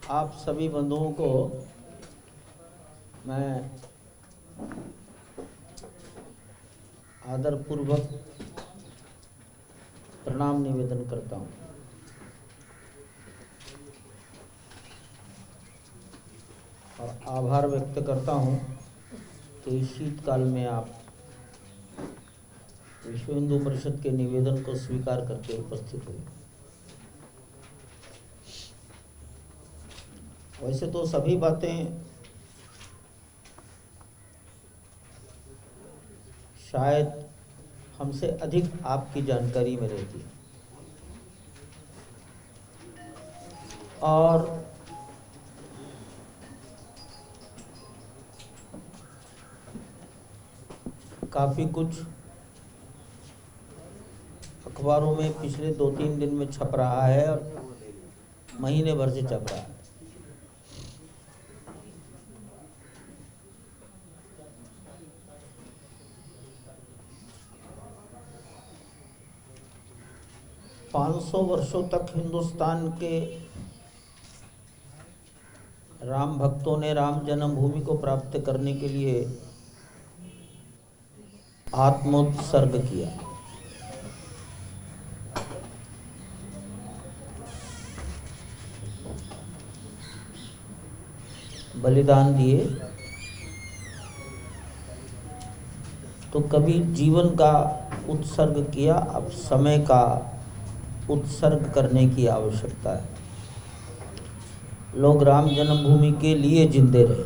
आप सभी बंधुओं को मैं आदरपूर्वक प्रणाम निवेदन करता हूँ और आभार व्यक्त करता हूँ कि इस शीतकाल में आप विश्व हिंदू परिषद के निवेदन को स्वीकार करके उपस्थित हुए। वैसे तो सभी बातें शायद हमसे अधिक आपकी जानकारी में रहती है और काफ़ी कुछ अखबारों में पिछले 2-3 दिन में छप रहा है और महीने भर से छप रहा है। पाँच सौ वर्षों तक हिंदुस्तान के राम भक्तों ने राम जन्मभूमि को प्राप्त करने के लिए आत्मोत्सर्ग किया। बलिदान दिए। तो कभी जीवन का उत्सर्ग किया, अब समय का उत्सर्ग करने की आवश्यकता है। लोग राम जन्मभूमि के लिए जिंदे रहे।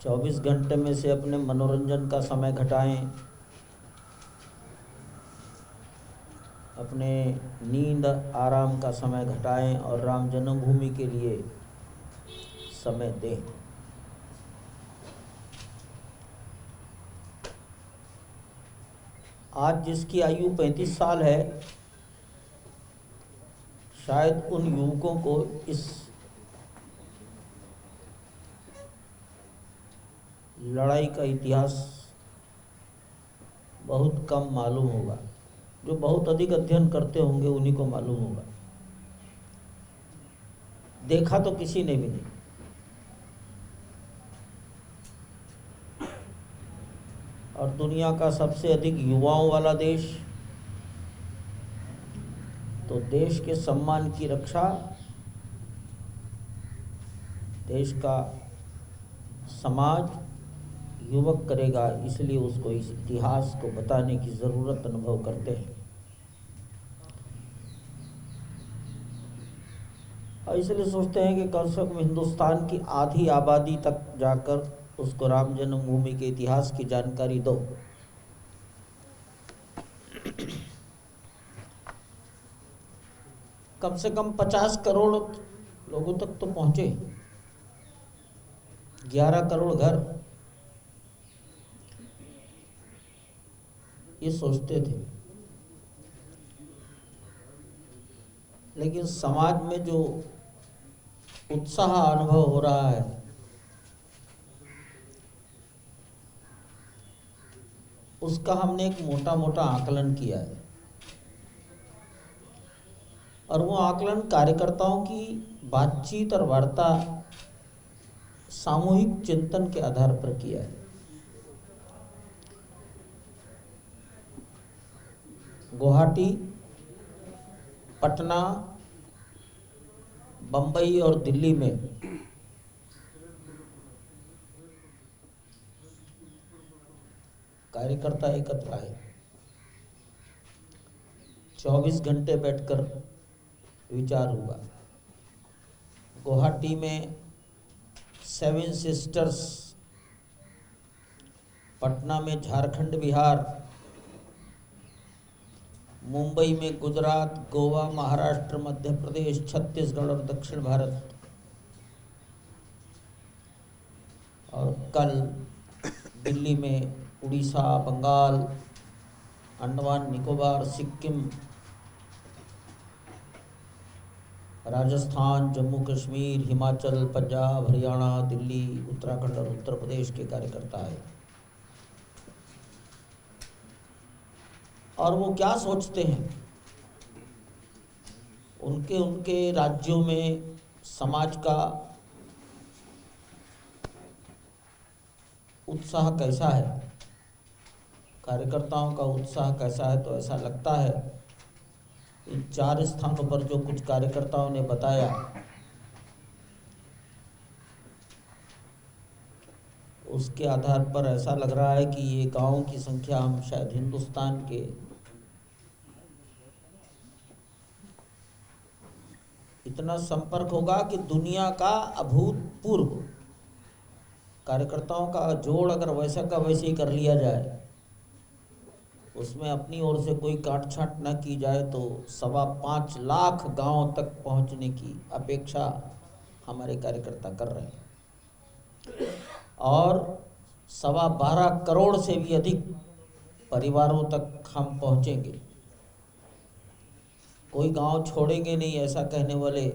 24 घंटे में से अपने मनोरंजन का समय घटाएं, अपने नींद आराम का समय घटाएं और राम जन्मभूमि के लिए समय दें। आज जिसकी आयु 35 साल है, शायद उन युवकों को इस लड़ाई का इतिहास बहुत कम मालूम होगा। जो बहुत अधिक अध्ययन करते होंगे उन्हीं को मालूम होगा। देखा तो किसी ने भी नहीं। और दुनिया का सबसे अधिक युवाओं वाला देश, तो देश के सम्मान की रक्षा देश का समाज युवक करेगा। इसलिए उसको इस इतिहास को बताने की ज़रूरत अनुभव करते हैं। और इसलिए सोचते हैं कि कम से कम हिंदुस्तान की आधी आबादी तक जाकर उसको राम जन्मभूमि के इतिहास की जानकारी दो। कम से कम 50 करोड़ लोगों तक तो पहुंचे। 11 करोड़ घर ये सोचते थे, लेकिन समाज में जो उत्साह अनुभव हो रहा है, उसका हमने एक मोटा मोटा आकलन किया है। और वो आकलन कार्यकर्ताओं की बातचीत और वार्ता सामूहिक चिंतन के आधार पर किया है। गुवाहाटी, पटना, बंबई और दिल्ली में कार्यकर्ता एकत्र आए। 24 घंटे बैठकर विचार हुआ। गुवाहाटी में 7 सिस्टर्स, पटना में झारखंड बिहार, मुंबई में गुजरात, गोवा, महाराष्ट्र, मध्य प्रदेश, छत्तीसगढ़ और दक्षिण भारत, और कल दिल्ली में उड़ीसा, बंगाल, अंडमान निकोबार, सिक्किम, राजस्थान, जम्मू कश्मीर, हिमाचल, पंजाब, हरियाणा, दिल्ली, उत्तराखंड और उत्तर प्रदेश के कार्यकर्ता है। और वो क्या सोचते हैं? उनके उनके राज्यों में समाज का उत्साह कैसा है, कार्यकर्ताओं का उत्साह कैसा है। तो ऐसा लगता है इन 4 स्थानों पर जो कुछ कार्यकर्ताओं ने बताया, उसके आधार पर ऐसा लग रहा है कि ये गांवों की संख्या हम शायद हिंदुस्तान के इतना संपर्क होगा कि दुनिया का अभूतपूर्व कार्यकर्ताओं का जोड़ अगर वैसा का वैसे ही कर लिया जाए, उसमें अपनी ओर से कोई काट छांट न की जाए, तो 5.25 लाख गांव तक पहुंचने की अपेक्षा हमारे कार्यकर्ता कर रहे हैं और 12.25 करोड़ से भी अधिक परिवारों तक हम पहुंचेंगे। कोई गांव छोड़ेंगे नहीं, ऐसा कहने वाले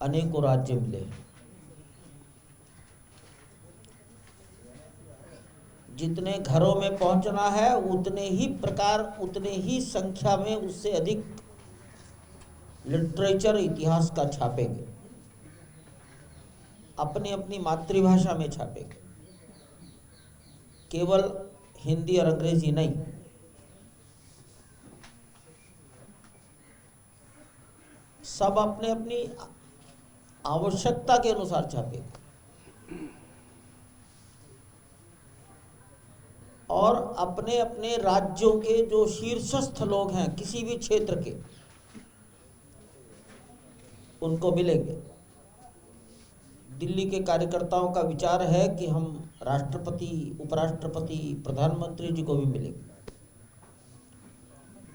अनेकों राज्य मिले। जितने घरों में पहुंचना है उतने ही प्रकार, उतने ही संख्या में, उससे अधिक लिटरेचर, इतिहास का छापेंगे, अपनी अपनी मातृभाषा में छापेंगे, केवल हिंदी और अंग्रेजी नहीं। सब अपने अपनी आवश्यकता के अनुसार छापेंगे और अपने अपने राज्यों के जो शीर्षस्थ लोग हैं किसी भी क्षेत्र के, उनको मिलेंगे। दिल्ली के कार्यकर्ताओं का विचार है कि हम राष्ट्रपति, उपराष्ट्रपति, प्रधानमंत्री जी को भी मिलेंगे।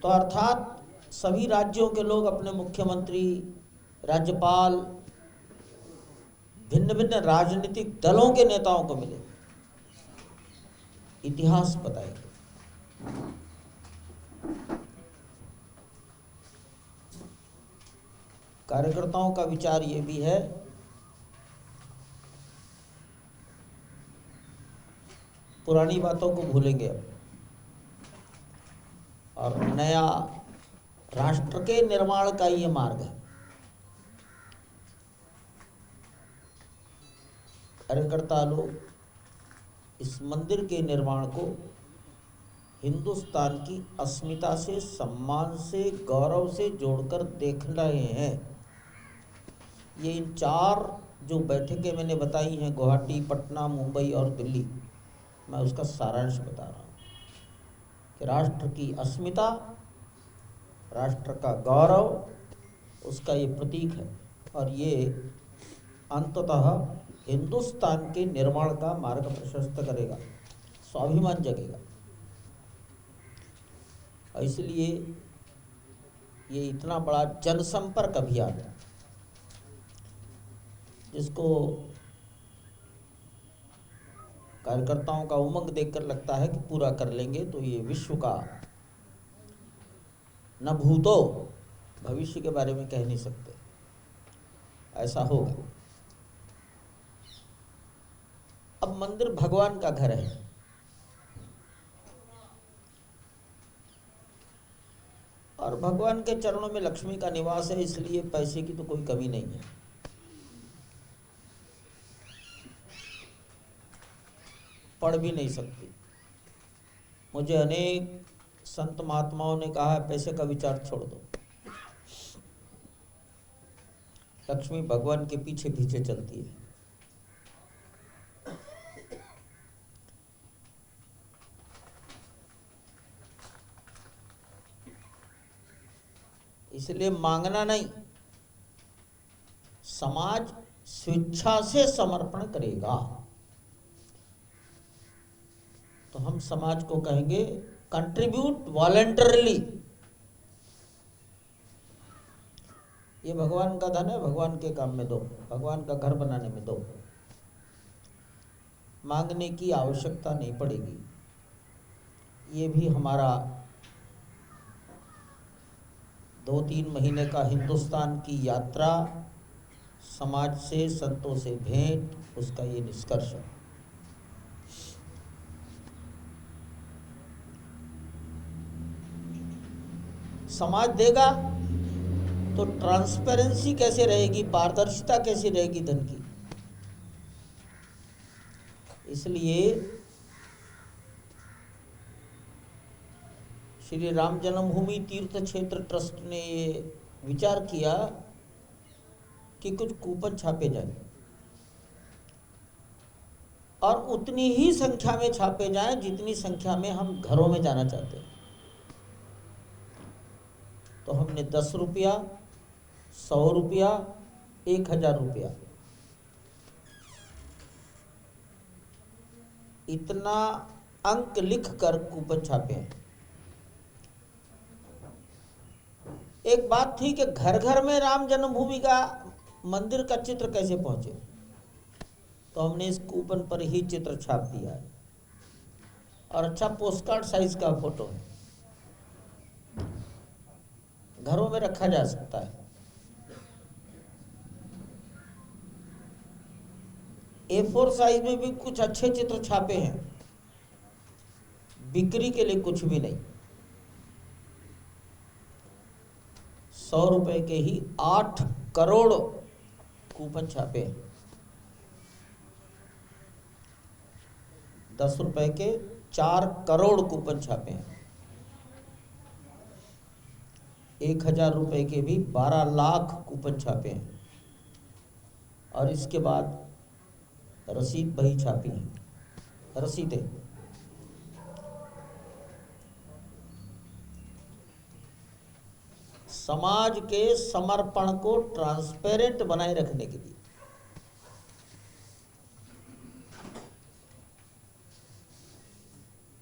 तो अर्थात सभी राज्यों के लोग अपने मुख्यमंत्री, राज्यपाल, भिन्न भिन्न राजनीतिक दलों के नेताओं को मिलेंगे, इतिहास बताएंगे। कार्यकर्ताओं का विचार ये भी है पुरानी बातों को भूलेंगे अब और नया राष्ट्र के निर्माण का ये मार्ग है। कार्यकर्ता लोग इस मंदिर के निर्माण को हिंदुस्तान की अस्मिता से, सम्मान से, गौरव से जोड़कर देख रहे हैं। ये इन 4 जो बैठकें मैंने बताई हैं, गुवाहाटी, पटना, मुंबई और दिल्ली, मैं उसका सारांश बता रहा हूँ कि राष्ट्र की अस्मिता, राष्ट्र का गौरव, उसका ये प्रतीक है और ये अंततः हिंदुस्तान के निर्माण का मार्ग प्रशस्त करेगा, स्वाभिमान जगेगा। इसलिए ये इतना बड़ा जनसंपर्क अभियान है जिसको कार्यकर्ताओं का उमंग देखकर लगता है कि पूरा कर लेंगे तो ये विश्व का, न भूतो, भविष्य के बारे में कह नहीं सकते, ऐसा होगा। अब मंदिर भगवान का घर है और भगवान के चरणों में लक्ष्मी का निवास है, इसलिए पैसे की तो कोई कमी नहीं है। पढ़ भी नहीं सकती। मुझे अनेक संत महात्माओं ने कहा है पैसे का विचार छोड़ दो, लक्ष्मी भगवान के पीछे पीछे चलती है। इसलिए मांगना नहीं, समाज स्वेच्छा से समर्पण करेगा तो हम समाज को कहेंगे कंट्रीब्यूट वॉलंटरली। ये भगवान का धन है, भगवान के काम में दो, भगवान का घर बनाने में दो। मांगने की आवश्यकता नहीं पड़ेगी। ये भी हमारा 2-3 महीने का हिंदुस्तान की यात्रा, समाज से, संतों से भेंट, उसका ये निष्कर्ष है। समाज देगा तो ट्रांसपेरेंसी कैसे रहेगी, पारदर्शिता कैसे रहेगी धन की। इसलिए श्री राम जन्मभूमि तीर्थ क्षेत्र ट्रस्ट ने ये विचार किया कि कुछ कूपन छापे जाए और उतनी ही संख्या में छापे जाएं जितनी संख्या में हम घरों में जाना चाहते हैं। तो हमने 10 रुपया, 100 रुपया, 1000 रुपया, इतना अंक लिखकर कूपन छापे हैं। एक बात थी कि घर घर में राम जन्मभूमि का मंदिर का चित्र कैसे पहुंचे, तो हमने इस कूपन पर ही चित्र छाप दिया है और अच्छा पोस्टकार्ड साइज का फोटो है, घरों में रखा जा सकता है। A4 साइज में भी कुछ अच्छे चित्र छापे हैं, बिक्री के लिए कुछ भी नहीं। 100 रुपए के ही 8 करोड़ कूपन छापे हैं। 10 रुपए के 4 करोड़ कूपन छापे हैं। 1000 रुपए के भी 12 लाख कूपन छापे हैं और इसके बाद रसीद बही छापी है, रसीदें। समाज के समर्पण को ट्रांसपेरेंट बनाए रखने के लिए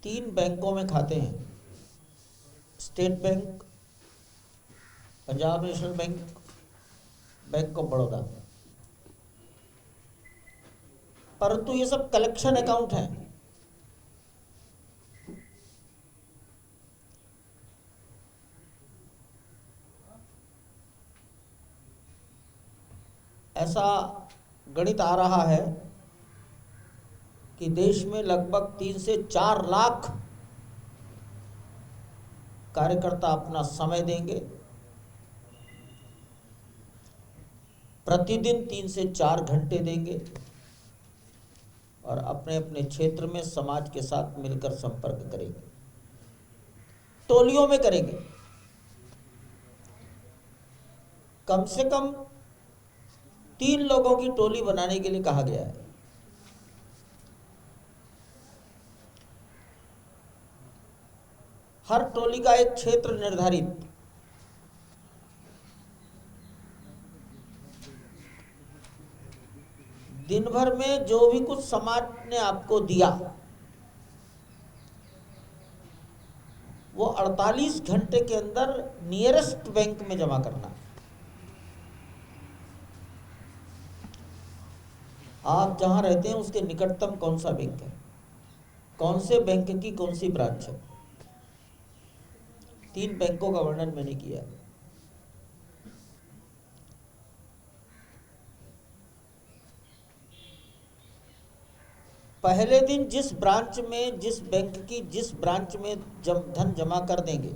3 बैंकों में खाते हैं, state bank, Punjab national bank, bank of Baroda, परंतु ये सब कलेक्शन अकाउंट हैं। ऐसा गणित आ रहा है कि देश में लगभग 3 से 4 लाख कार्यकर्ता अपना समय देंगे, प्रतिदिन 3 से 4 घंटे देंगे और अपने अपने क्षेत्र में समाज के साथ मिलकर संपर्क करेंगे, टोलियों में करेंगे। कम से कम 3 लोगों की टोली बनाने के लिए कहा गया है। हर टोली का एक क्षेत्र निर्धारित, दिन भर में जो भी कुछ समाज ने आपको दिया वो 48 घंटे के अंदर नियरेस्ट बैंक में जमा करना। आप जहां रहते हैं उसके निकटतम कौन सा बैंक है, कौन से बैंक की कौन सी ब्रांच है। 3 बैंकों का वर्णन मैंने किया। पहले दिन जिस ब्रांच में, जिस बैंक की जिस ब्रांच में धन जमा कर देंगे,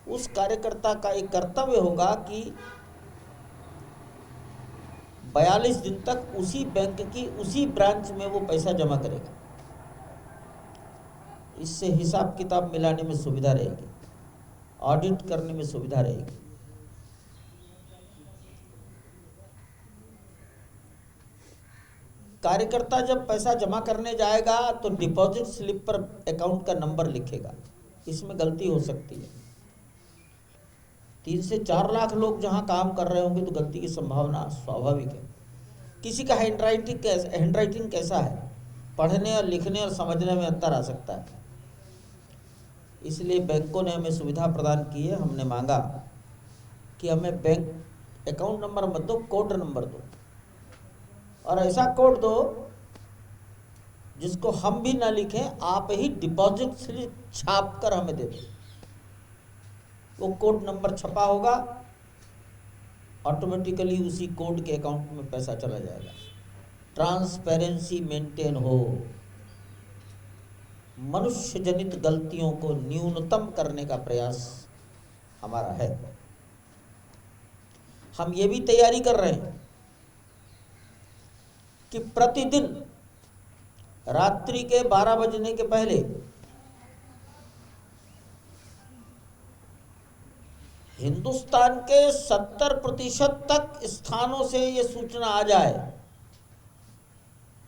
उस कार्यकर्ता का एक कर्तव्य होगा कि 42 दिन तक उसी बैंक की उसी ब्रांच में वो पैसा जमा करेगा। इससे हिसाब किताब मिलाने में सुविधा रहेगी, ऑडिट करने में सुविधा रहेगी। कार्यकर्ता जब पैसा जमा करने जाएगा तो डिपॉजिट स्लिप पर अकाउंट का नंबर लिखेगा, इसमें गलती हो सकती है। 3 से 4 लाख लोग जहां काम कर रहे होंगे तो गलती की संभावना स्वाभाविक है। किसी का हैंडराइटिंग कैसा है, पढ़ने और लिखने और समझने में अंतर आ सकता है। इसलिए बैंकों ने हमें सुविधा प्रदान की है। हमने मांगा कि हमें बैंक अकाउंट नंबर मत दो, कोड नंबर दो, और ऐसा कोड दो जिसको हम भी ना लिखें, आप ही डिपॉजिट स्लिप छाप कर हमें दे दो। वो कोड नंबर छपा होगा, ऑटोमेटिकली उसी कोड के अकाउंट में पैसा चला जाएगा। ट्रांसपेरेंसी मेंटेन हो, मनुष्य जनित गलतियों को न्यूनतम करने का प्रयास हमारा है। हम ये भी तैयारी कर रहे हैं कि प्रतिदिन रात्रि के 12 बजने के पहले हिंदुस्तान के 70% तक स्थानों से ये सूचना आ जाए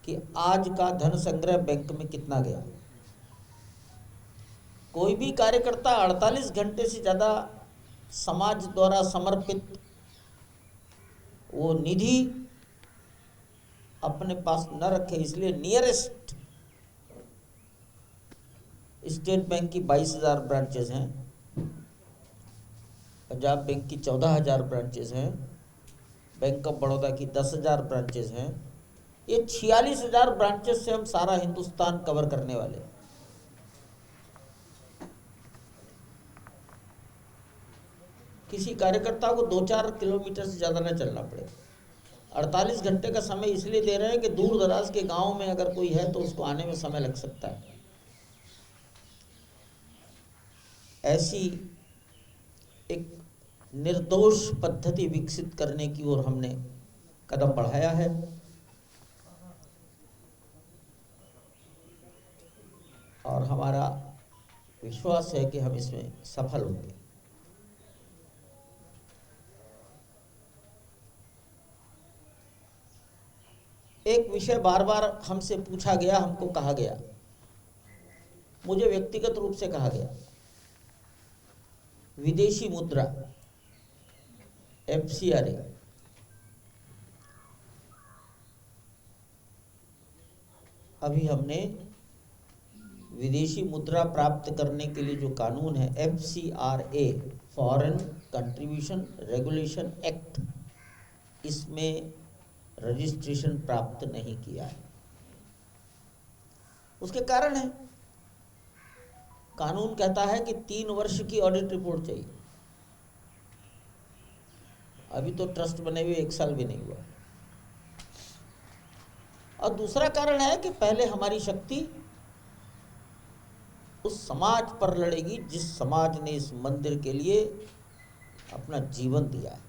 कि आज का धन संग्रह बैंक में कितना गया। कोई भी कार्यकर्ता 48 घंटे से ज़्यादा समाज द्वारा समर्पित वो निधि अपने पास न रखे, इसलिए नियरेस्ट स्टेट बैंक की 22,000 ब्रांचेज हैं, पंजाब बैंक की 14,000 ब्रांचेज हैं, बैंक ऑफ बड़ौदा की 10,000 ब्रांचेज हैं। ये 46,000 ब्रांचेज से हम सारा हिंदुस्तान कवर करने वाले हैं। किसी कार्यकर्ता को 2-4 किलोमीटर से ज़्यादा न चलना पड़े। 48 घंटे का समय इसलिए दे रहे हैं कि दूर दराज के गांव में अगर कोई है तो उसको आने में समय लग सकता है। ऐसी एक निर्दोष पद्धति विकसित करने की ओर हमने कदम बढ़ाया है। और हमारा विश्वास है कि हम इसमें सफल होंगे। एक विषय बार बार हमसे पूछा गया, हमको कहा गया, मुझे व्यक्तिगत रूप से कहा गया, विदेशी मुद्रा FCRA। अभी हमने विदेशी मुद्रा प्राप्त करने के लिए जो कानून है FCRA, foreign contribution regulation act, इसमें रजिस्ट्रेशन प्राप्त नहीं किया है। उसके कारण है, कानून कहता है कि 3 वर्ष की ऑडिट रिपोर्ट चाहिए। अभी तो ट्रस्ट बने हुए 1 साल भी नहीं हुआ। और दूसरा कारण है कि पहले हमारी शक्ति उस समाज पर लड़ेगी जिस समाज ने इस मंदिर के लिए अपना जीवन दिया है।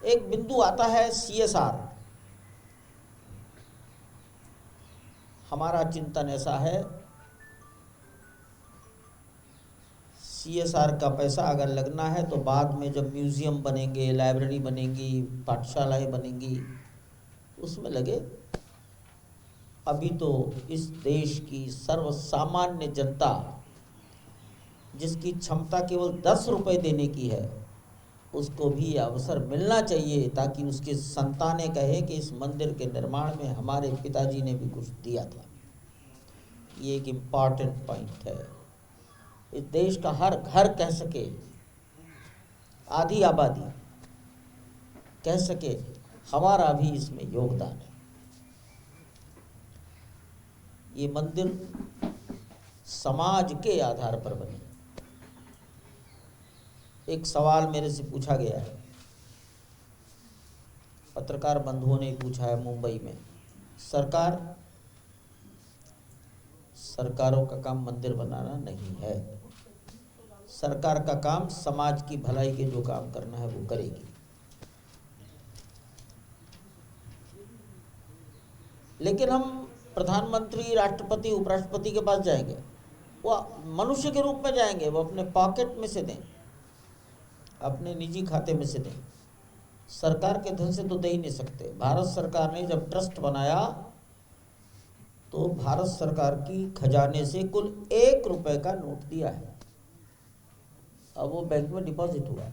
एक बिंदु आता है CSR। हमारा चिंतन ऐसा है, CSR का पैसा अगर लगना है तो बाद में जब म्यूजियम बनेंगे, लाइब्रेरी बनेंगी, पाठशालाएं बनेंगी, उसमें लगे। अभी तो इस देश की सर्वसामान्य जनता जिसकी क्षमता केवल 10 रुपए देने की है, उसको भी अवसर मिलना चाहिए ताकि उसके संतानें कहे कि इस मंदिर के निर्माण में हमारे पिताजी ने भी कुछ दिया था। ये एक इम्पॉर्टेंट पॉइंट है। इस देश का हर घर कह सके, आधी आबादी कह सके हमारा भी इसमें योगदान है। ये मंदिर समाज के आधार पर बने। एक सवाल मेरे से पूछा गया है, पत्रकार बंधुओं ने पूछा है मुंबई में, सरकारों का काम मंदिर बनाना नहीं है, सरकार का काम समाज की भलाई के जो काम करना है वो करेगी। लेकिन हम प्रधानमंत्री, राष्ट्रपति, उपराष्ट्रपति के पास जाएंगे, वो मनुष्य के रूप में जाएंगे, वो अपने पॉकेट में से दें, अपने निजी खाते में से दें। सरकार के धन से तो दे ही नहीं सकते। भारत सरकार ने जब ट्रस्ट बनाया तो भारत सरकार की खजाने से कुल 1 रुपए का नोट दिया है। अब वो बैंक में डिपॉजिट हुआ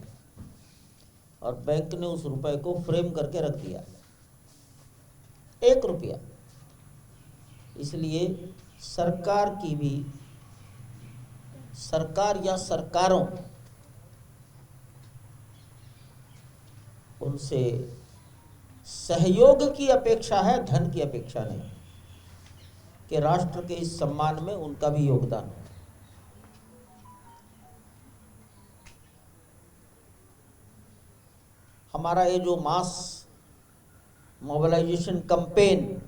और बैंक ने उस रुपए को फ्रेम करके रख दिया, 1 रुपया। इसलिए सरकार की भी, सरकार या सरकारों, उनसे सहयोग की अपेक्षा है, धन की अपेक्षा नहीं, कि राष्ट्र के इस सम्मान में उनका भी योगदान है। हमारा ये जो मास मोबिलाइजेशन कैंपेन,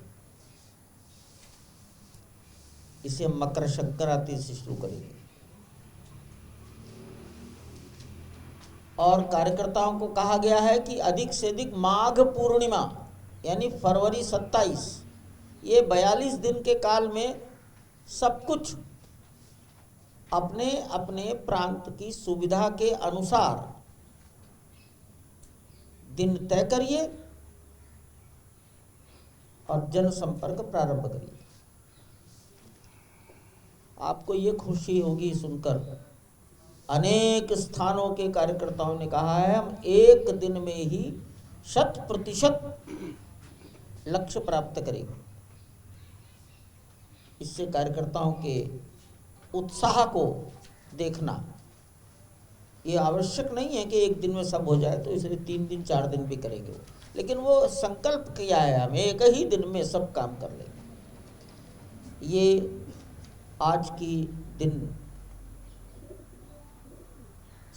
इसे मकर संक्रांति से शुरू करेंगे और कार्यकर्ताओं को कहा गया है कि अधिक से अधिक माघ पूर्णिमा यानी फरवरी 27, ये 42 दिन के काल में सब कुछ अपने अपने प्रांत की सुविधा के अनुसार दिन तय करिए और जनसंपर्क प्रारंभ करिए। आपको ये खुशी होगी सुनकर, अनेक स्थानों के कार्यकर्ताओं ने कहा है हम एक दिन में ही 100% लक्ष्य प्राप्त करेंगे। इससे कार्यकर्ताओं के उत्साह को देखना, ये आवश्यक नहीं है कि एक दिन में सब हो जाए, तो इसलिए 3 दिन 4 दिन भी करेंगे, लेकिन वो संकल्प किया है हम एक ही दिन में सब काम कर लेंगे। ये आज की दिन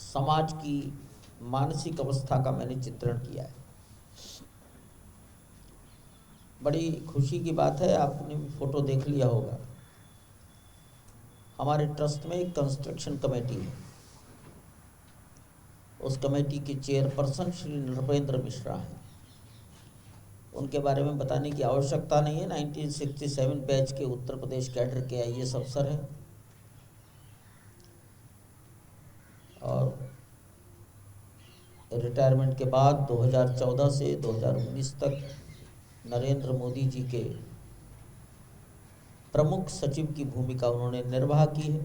समाज की मानसिक अवस्था का मैंने चित्रण किया है। बड़ी खुशी की बात है, आपने भी फोटो देख लिया होगा। हमारे ट्रस्ट में एक कंस्ट्रक्शन कमेटी है, उस कमेटी के चेयरपर्सन श्री नृपेंद्र मिश्रा हैं। उनके बारे में बताने की आवश्यकता नहीं है। 1967 बैच के उत्तर प्रदेश कैडर के IAS अफसर हैं और रिटायरमेंट के बाद 2014 से 2019 तक नरेंद्र मोदी जी के प्रमुख सचिव की भूमिका उन्होंने निर्वाह की है।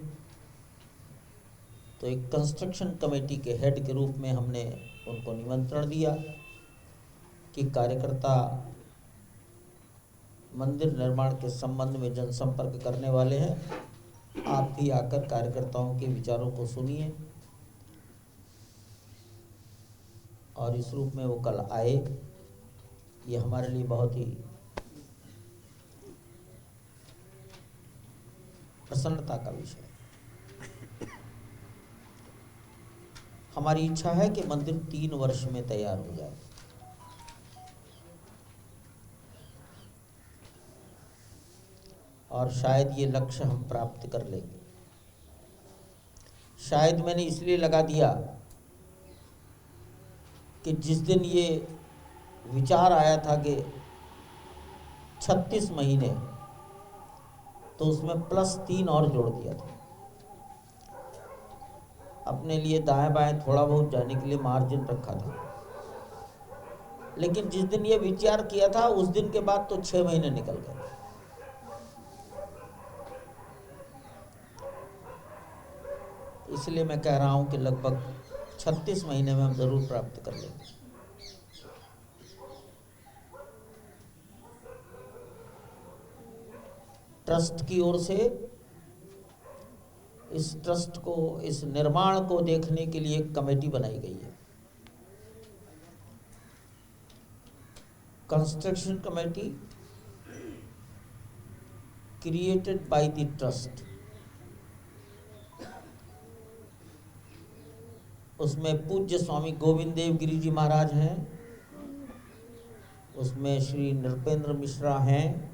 तो एक कंस्ट्रक्शन कमेटी के हेड के रूप में हमने उनको निमंत्रण दिया कि कार्यकर्ता मंदिर निर्माण के संबंध में जनसंपर्क करने वाले हैं, आप भी आकर कार्यकर्ताओं के विचारों को सुनिए। और इस रूप में वो कल आए, ये हमारे लिए बहुत ही प्रसन्नता का विषय है। हमारी इच्छा है कि मंदिर 3 वर्ष में तैयार हो जाए। और शायद ये लक्ष्य हम प्राप्त कर लेंगे। शायद मैंने इसलिए लगा दिया कि जिस दिन ये विचार आया था कि 36 महीने, तो उसमें +3 और जोड़ दिया था। अपने लिए दाएं बाएं थोड़ा बहुत जाने के लिए मार्जिन रखा था। लेकिन जिस दिन ये विचार किया था उस दिन के बाद तो 6 महीने निकल गए। इसलिए मैं कह रहा हूं कि लगभग 36 महीने में हम जरूर प्राप्त कर लेंगे। ट्रस्ट की ओर से इस ट्रस्ट को, इस निर्माण को देखने के लिए एक कमेटी बनाई गई है, construction committee created by the trust. उसमें पूज्य स्वामी गोविंद देव गिरी जी महाराज हैं, उसमें श्री नृपेंद्र मिश्रा हैं,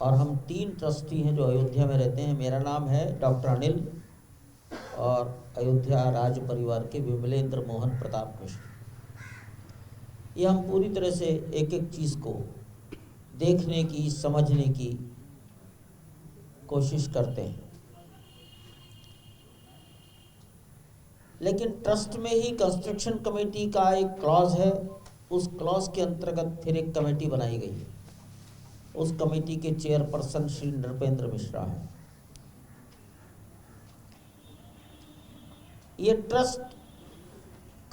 और हम 3 ट्रस्टी हैं जो अयोध्या में रहते हैं। मेरा नाम है डॉक्टर अनिल, और अयोध्या राज परिवार के विमलेंद्र मोहन प्रताप मिश्र। ये हम पूरी तरह से एक एक चीज़ को देखने की, समझने की कोशिश करते हैं। लेकिन ट्रस्ट में ही कंस्ट्रक्शन कमेटी का एक क्लॉज है, उस क्लॉज के अंतर्गत फिर एक कमेटी बनाई गई है। उस कमेटी के चेयरपर्सन श्री नृपेंद्र मिश्रा हैं। ये ट्रस्ट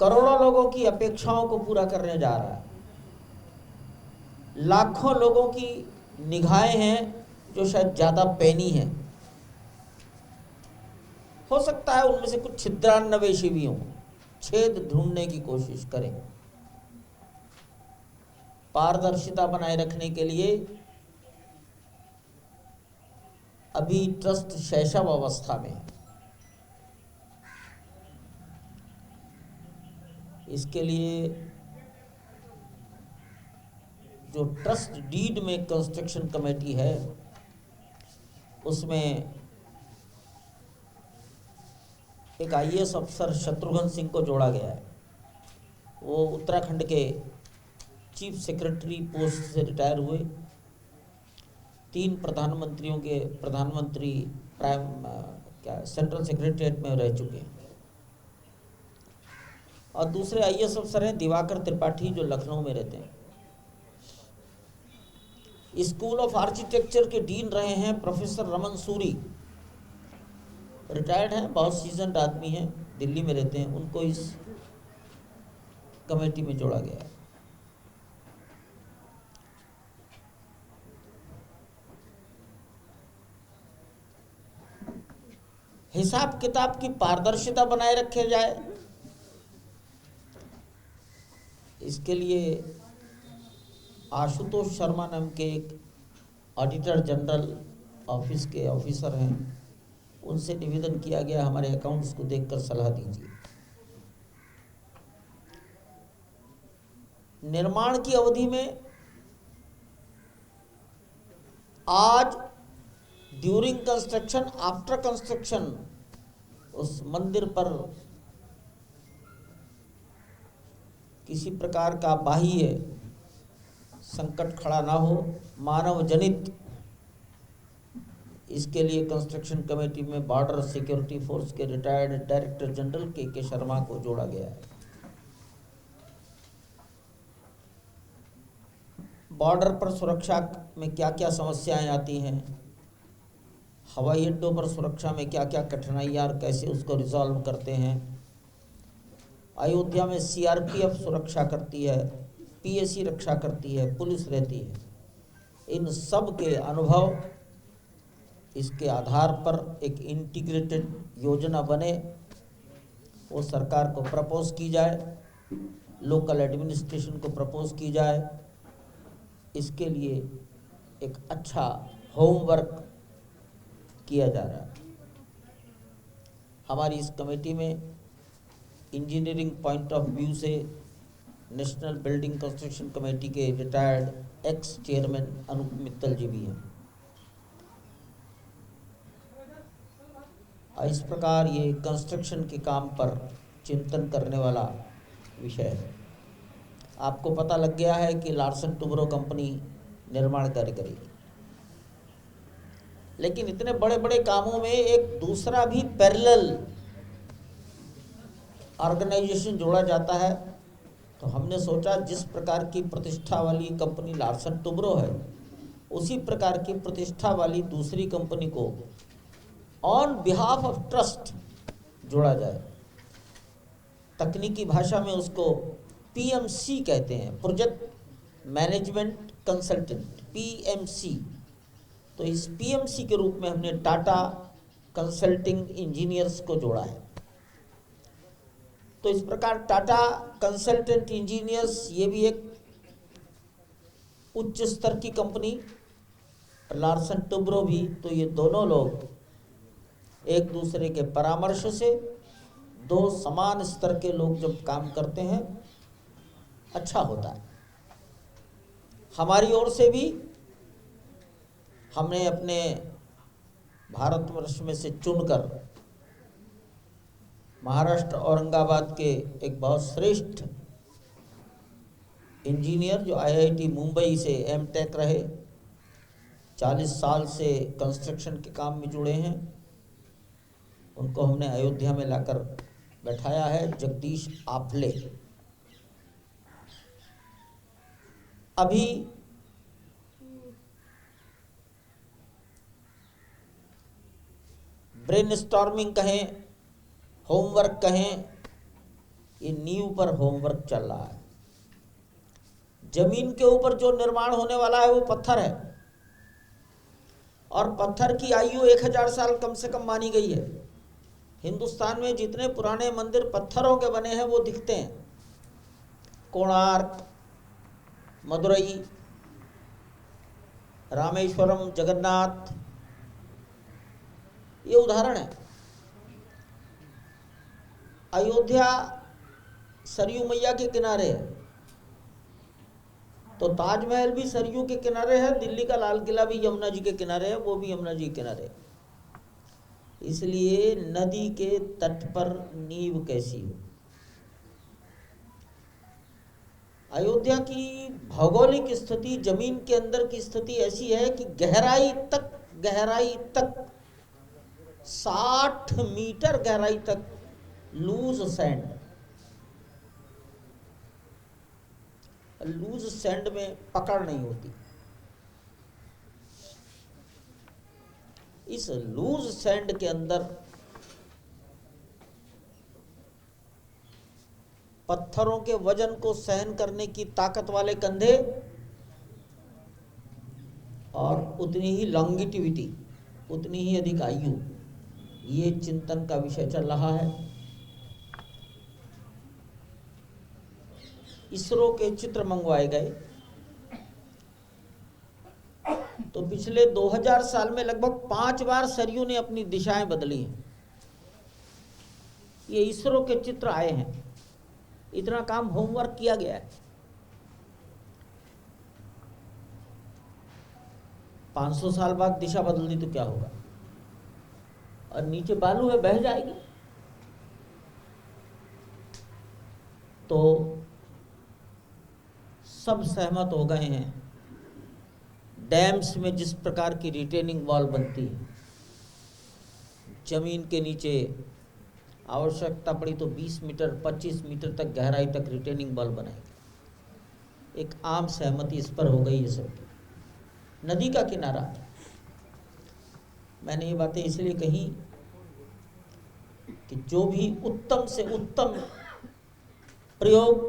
करोड़ों लोगों की अपेक्षाओं को पूरा करने जा रहा है। लाखों लोगों की निगाहें हैं जो शायद ज्यादा पैनी हैं। हो सकता है उनमें से कुछ छिद्रान्वेषी भी हों, छेद ढूंढने की कोशिश करें। पारदर्शिता बनाए रखने के लिए अभी ट्रस्ट शैशव अवस्था में है। इसके लिए जो ट्रस्ट डीड में कंस्ट्रक्शन कमेटी है, उसमें एक आईएएस अफसर शत्रुघ्न सिंह को जोड़ा गया है। वो उत्तराखंड के चीफ सेक्रेटरी पोस्ट से रिटायर हुए। 3 प्रधानमंत्री सेंट्रल सेक्रेटरीट में रह चुके हैं। और दूसरे आईएएस अफसर हैं दिवाकर त्रिपाठी, जो लखनऊ में रहते हैं। स्कूल ऑफ आर्किटेक्चर के डीन रहे हैं प्रोफेसर रमन सूरी, रिटायर्ड हैं, बहुत सीजन्ड आदमी हैं, दिल्ली में रहते हैं। उनको इस कमेटी में जोड़ा गया है। हिसाब किताब की पारदर्शिता बनाए रखे जाए, इसके लिए आशुतोष शर्मा नाम के एक ऑडिटर जनरल ऑफिस के ऑफिसर हैं, उनसे निवेदन किया गया हमारे अकाउंट्स को देखकर सलाह दीजिए। निर्माण की अवधि में आज ड्यूरिंग कंस्ट्रक्शन, आफ्टर कंस्ट्रक्शन उस मंदिर पर किसी प्रकार का बाह्य संकट खड़ा ना हो, मानव जनित, इसके लिए कंस्ट्रक्शन कमेटी में बॉर्डर सिक्योरिटी फोर्स के रिटायर्ड डायरेक्टर जनरल के शर्मा को जोड़ा गया है। बॉर्डर पर सुरक्षा में क्या क्या समस्याएं आती हैं, हवाई अड्डों पर सुरक्षा में क्या क्या कठिनाइयाँ और कैसे उसको रिजॉल्व करते हैं। अयोध्या में सीआरपीएफ सुरक्षा करती है, पीएसी रक्षा करती है, पुलिस रहती है। इन सब के अनुभव, इसके आधार पर एक इंटीग्रेटेड योजना बने, वो सरकार को प्रपोज की जाए, लोकल एडमिनिस्ट्रेशन को प्रपोज की जाए। इसके लिए एक अच्छा होमवर्क किया जा रहा है। हमारी इस कमेटी में इंजीनियरिंग पॉइंट ऑफ व्यू से नेशनल बिल्डिंग कंस्ट्रक्शन कमेटी के retired ex chairman Anup Mittal ji भी हैं। इस प्रकार ये कंस्ट्रक्शन के काम पर चिंतन करने वाला विषय है। आपको पता लग गया है कि लार्सन टुब्रो कंपनी निर्माण कार्य करेगी, लेकिन इतने बड़े बड़े कामों में एक दूसरा भी पैरेलल ऑर्गेनाइजेशन जोड़ा जाता है। तो हमने सोचा जिस प्रकार की प्रतिष्ठा वाली कंपनी लार्सन टुब्रो है, उसी प्रकार की प्रतिष्ठा वाली दूसरी कंपनी को ऑन बिहाफ ऑफ ट्रस्ट जोड़ा जाए। तकनीकी भाषा में उसको पीएमसी कहते हैं, प्रोजेक्ट मैनेजमेंट कंसल्टेंट, पीएमसी। तो इस पीएमसी के रूप में हमने टाटा कंसल्टिंग इंजीनियर्स को जोड़ा है। तो इस प्रकार टाटा कंसल्टेंट इंजीनियर्स ये भी एक उच्च स्तर की कंपनी, लार्सन टुब्रो भी। तो ये दोनों लोग एक दूसरे के परामर्श से, दो समान स्तर के लोग जब काम करते हैं, अच्छा होता है। हमारी ओर से भी हमने अपने भारतवर्ष में से चुनकर महाराष्ट्र औरंगाबाद के एक बहुत श्रेष्ठ इंजीनियर जो आईआईटी मुंबई से एमटेक रहे, 40 साल से कंस्ट्रक्शन के काम में जुड़े हैं, उनको हमने अयोध्या में लाकर बैठाया है, जगदीश आपले। अभी ब्रेनस्टॉर्मिंग कहें, होमवर्क कहें, ये नींव पर होमवर्क चल रहा है। जमीन के ऊपर जो निर्माण होने वाला है वो पत्थर है, और पत्थर की आयु 1000 साल कम से कम मानी गई है। हिंदुस्तान में जितने पुराने मंदिर पत्थरों के बने हैं वो दिखते हैं, कोणार्क, मदुरई, रामेश्वरम, जगन्नाथ, ये उदाहरण है। अयोध्या सरयू मैया के किनारे है, तो ताजमहल भी सरयू के किनारे है, दिल्ली का लाल किला भी यमुना जी के किनारे है, वो भी यमुना जी के किनारे है। इसलिए नदी के तट पर नींव कैसी हो। अयोध्या की भौगोलिक स्थिति, जमीन के अंदर की स्थिति ऐसी है कि गहराई तक 60 मीटर गहराई तक लूज सैंड में पकड़ नहीं होती। इस लूज सैंड के अंदर पत्थरों के वजन को सहन करने की ताकत वाले कंधे और उतनी ही लॉन्गिटिविटी, उतनी ही अधिक आयु, ये चिंतन का विषय चल रहा है। इसरो के चित्र मंगवाए गए तो पिछले 2000 साल में लगभग 5 बार सरयू ने अपनी दिशाएं बदली हैं। ये इसरो के चित्र आए हैं, इतना काम होमवर्क किया गया है। 500 साल बाद दिशा बदल दी तो क्या होगा, और नीचे बालू है, बह जाएगी। तो सब सहमत हो गए हैं, डैम्स में जिस प्रकार की रिटेनिंग वॉल बनती है, जमीन के नीचे आवश्यकता पड़ी तो 20 मीटर 25 मीटर तक गहराई तक रिटेनिंग वॉल बनाएंगे। एक आम सहमति इस पर हो गई है सबकी। नदी का किनारा, मैंने ये बातें इसलिए कही कि जो भी उत्तम से उत्तम प्रयोग,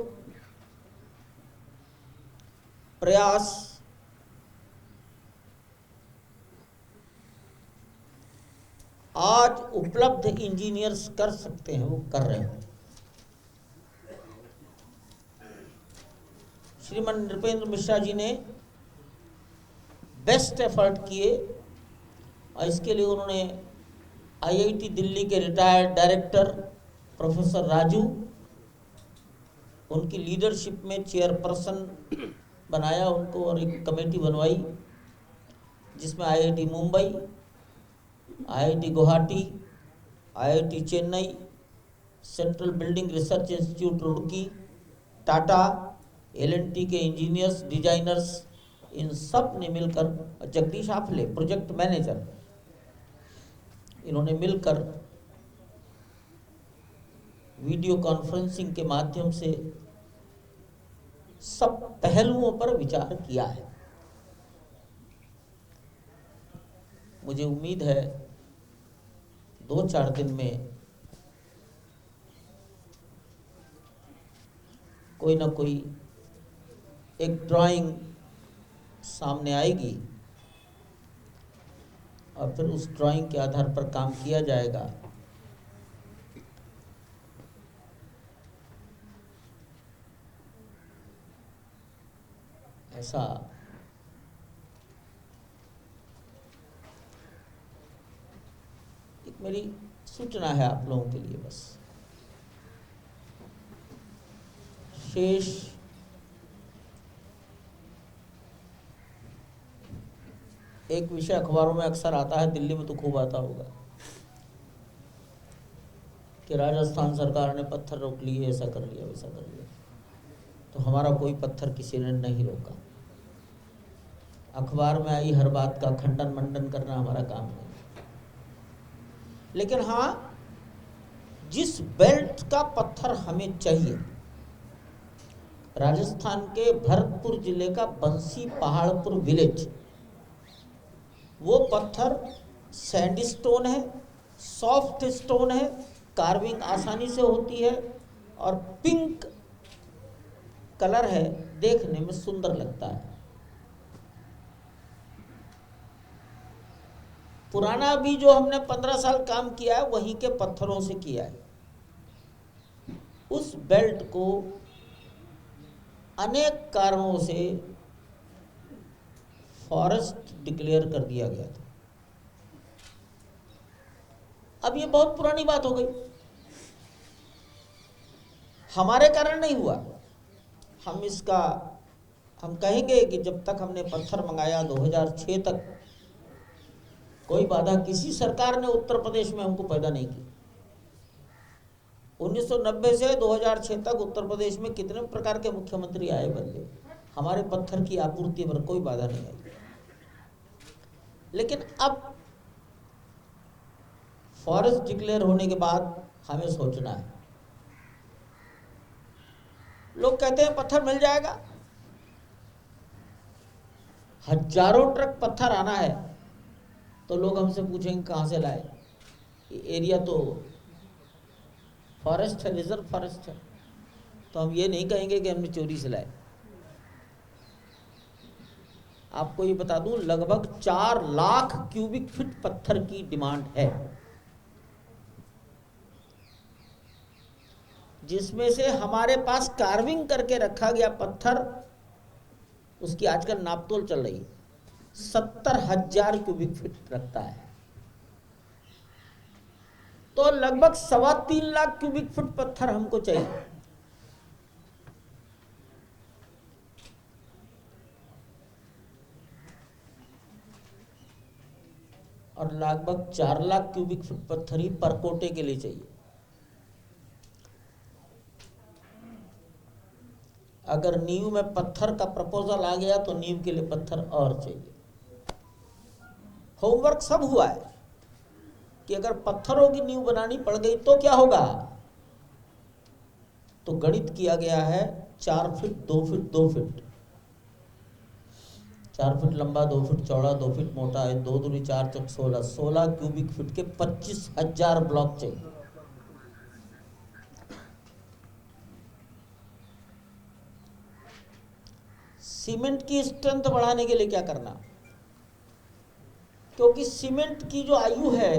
प्रयास आज उपलब्ध इंजीनियर्स कर सकते हैं, वो कर रहे हैं। श्रीमान नृपेंद्र मिश्रा जी ने बेस्ट एफर्ट किए और इसके लिए उन्होंने आईआईटी दिल्ली के रिटायर्ड डायरेक्टर प्रोफेसर राजू, उनकी लीडरशिप में चेयरपर्सन बनाया उनको, और एक कमेटी बनवाई जिसमें IIT Mumbai, IIT Guwahati, IIT Chennai, central building research institute Roorkee, Tata, L&T के इंजीनियर्स, डिजाइनर्स, इन सब ने मिलकर, जगदीश आफले प्रोजेक्ट मैनेजर, इन्होंने मिलकर वीडियो कॉन्फ्रेंसिंग के माध्यम से सब पहलुओं पर विचार किया है। मुझे उम्मीद है 2-4 दिन में कोई ना कोई एक ड्राइंग सामने आएगी और फिर उस ड्राइंग के आधार पर काम किया जाएगा। ऐसा एक मेरी सूचना है आप लोगों के लिए। बस शेष एक विषय अखबारों में अक्सर आता है, दिल्ली में तो खूब आता होगा, कि राजस्थान सरकार ने पत्थर रोक लिए, ऐसा कर लिया, वैसा कर लिया। तो हमारा कोई पत्थर किसी ने नहीं रोका। अखबार में आई हर बात का खंडन मंडन करना हमारा काम नहीं। लेकिन हाँ, जिस बेल्ट का पत्थर हमें चाहिए, राजस्थान के भरतपुर जिले का बंसी पहाड़पुर विलेज, वो पत्थर सैंडस्टोन है, सॉफ्ट स्टोन है, कार्विंग आसानी से होती है और पिंक कलर है, देखने में सुंदर लगता है। पुराना भी जो हमने 15 साल काम किया है वहीं के पत्थरों से किया है। उस बेल्ट को अनेक कारणों से फॉरेस्ट डिक्लेयर कर दिया गया था। अब ये बहुत पुरानी बात हो गई, हमारे कारण नहीं हुआ। हम कहेंगे कि जब तक हमने पत्थर मंगाया 2006 तक कोई बाधा किसी सरकार ने उत्तर प्रदेश में हमको पैदा नहीं की। 1990 से 2006 तक उत्तर प्रदेश में कितने प्रकार के मुख्यमंत्री आए बदले, हमारे पत्थर की आपूर्ति पर कोई बाधा नहीं आई। लेकिन अब फॉरेस्ट डिक्लेयर होने के बाद हमें सोचना है। लोग कहते हैं पत्थर मिल जाएगा, हजारों ट्रक पत्थर आना है, तो लोग हमसे पूछेंगे कहां से लाए। एरिया तो फॉरेस्ट है, रिजर्व फॉरेस्ट है, तो हम ये नहीं कहेंगे कि हमने चोरी से लाए। आपको ये बता दूं, लगभग 4 लाख क्यूबिक फीट पत्थर की डिमांड है, जिसमें से हमारे पास कार्विंग करके रखा गया पत्थर, उसकी आजकल नापतोल चल रही है, 70,000 क्यूबिक फीट रखता है। तो लगभग 3.25 लाख क्यूबिक फुट पत्थर हमको चाहिए। और लगभग 4 लाख क्यूबिक फुट पत्थर ही परकोटे के लिए चाहिए। अगर नींव में पत्थर का प्रपोजल आ गया तो नींव के लिए पत्थर और चाहिए। होमवर्क सब हुआ है कि अगर पत्थरों की नींव बनानी पड़ गई तो क्या होगा। तो गणित किया गया है 4 फीट 2 फीट 2 फीट, 4 फीट लंबा, 2 फीट चौड़ा, 2 फीट मोटा है, 2 दूनी 4 चक 16 क्यूबिक फीट के 25,000 ब्लॉक चाहिए। सीमेंट की स्ट्रेंथ बढ़ाने के लिए क्या करना, क्योंकि सीमेंट की जो आयु है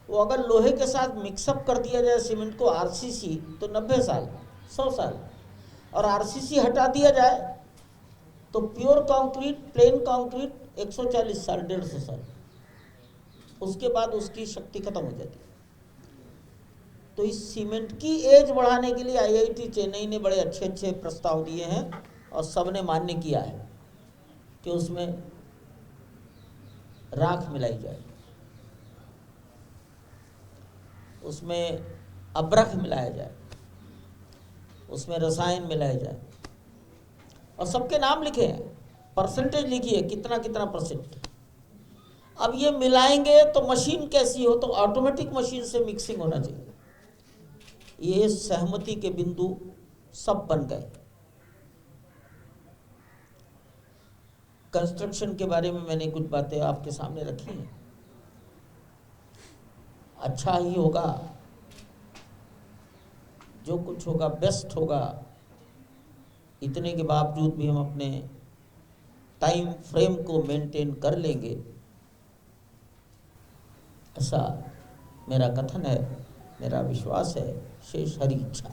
वो अगर लोहे के साथ मिक्सअप कर दिया जाए सीमेंट को, आरसीसी, तो 90 साल 100 साल, और आरसीसी हटा दिया जाए तो प्योर कंक्रीट, प्लेन कंक्रीट 140 साल 150 साल, उसके बाद उसकी शक्ति खत्म हो जाती है। तो इस सीमेंट की एज बढ़ाने के लिए आईआईटी चेन्नई ने बड़े अच्छे अच्छे प्रस्ताव दिए हैं और सबने मान्य किया है कि उसमें राख मिलाई जाए, उसमें अब्रक मिलाया जाए, उसमें रसायन मिलाया जाए, और सबके नाम लिखे हैं, परसेंटेज लिखी है कितना कितना परसेंट। अब ये मिलाएंगे तो मशीन कैसी हो, तो ऑटोमेटिक मशीन से मिक्सिंग होना चाहिए। ये सहमति के बिंदु सब बन गए। कंस्ट्रक्शन के बारे में मैंने कुछ बातें आपके सामने रखी हैं। अच्छा ही होगा, जो कुछ होगा बेस्ट होगा। इतने के बावजूद भी हम अपने टाइम फ्रेम को मेंटेन कर लेंगे, ऐसा मेरा कथन है, मेरा विश्वास है। शेष हरि इच्छा।